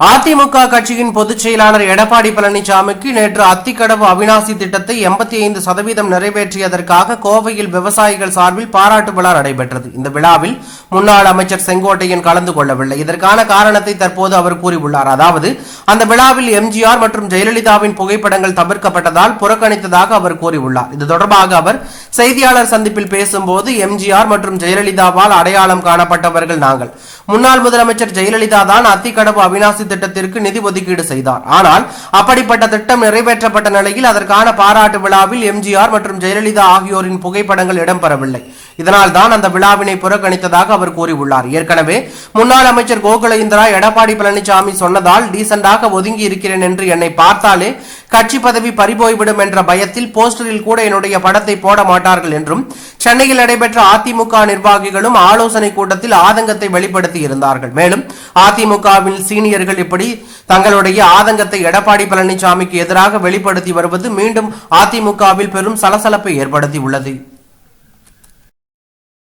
அதிமுக கட்சியின் பொதுச் செயலாளர் எடப்பாடி பழனிசாமிக்கு நேற்று அத்திக்கடவு அவிநாசி திட்டத்தை 85% நிறைவேற்றியதற்காக கோவையில் விவசாயிகள் சார்பில் பாராட்டு விழா நடைபெற்றது. இந்த விழாவில் முன்னாள் அமைச்சர் செங்கோட்டையன் கலந்து கொள்ளவில்லை. இதற்கான காரணத்தை தற்போது அவர் கூறியுள்ளார். அதாவது அந்த விழாவில் எம்ஜிஆர் மற்றும் ஜெயலலிதாவின் புகைப்படங்கள் தவிர்க்கப்பட்டதால் புறக்கணித்ததாக அவர் கூறியுள்ளார். இது தொடர்பாக அவர் செய்தியாளர் சந்திப்பில் பேசும்போது, எம்ஜிஆர் மற்றும் ஜெயலலிதாவால் அடையாளம் காணப்பட்டவர்கள் நாங்கள். முன்னாள் முதலமைச்சர் ஜெயலலிதா தான் அத்திக்கடவு அவிநாசி திட்டத்திற்கு நிதி ஒதுக்கீடு செய்தார். ஆனால் அப்படிப்பட்ட திட்டம் நிறைவேற்றப்பட்ட நிலையில் அதற்கான பாராட்டு விழாவில் எம்ஜிஆர் மற்றும் ஜெயலலிதா ஆகியோரின் புகைப்படங்கள் இடம்பெறவில்லை. இதனால் தான் அந்த விழாவினை புறக்கணித்ததாக அவர் கூறியுள்ளார். ஏற்கனவே முன்னாள் அமைச்சர் கோகுல இந்திரா எடப்பாடி பழனிசாமி சொன்னதால் டீசென்டாக ஒதுங்கி இருக்கிறேன் என்று என்னை பார்த்தாலே கட்சி பதவி பறிபோய்விடும் என்ற பயத்தில் போஸ்டரில் கூட என்னுடைய படத்தை போட மாட்டார்கள் என்றும், சென்னையில் நடைபெற்ற அதிமுக நிர்வாகிகளும் ஆலோசனை கூட்டத்தில் ஆதங்கத்தை வெளிப்படுத்தி இருந்தார்கள். மேலும் அதிமுகவில் சீனியர்கள் இப்படி தங்களுடைய ஆதங்கத்தை எடப்பாடி பழனிசாமிக்கு எதிராக வெளிப்படுத்தி வருவது மீண்டும் அதிமுகவில் பெரும் சலசலப்பை ஏற்படுத்தி உள்ளது.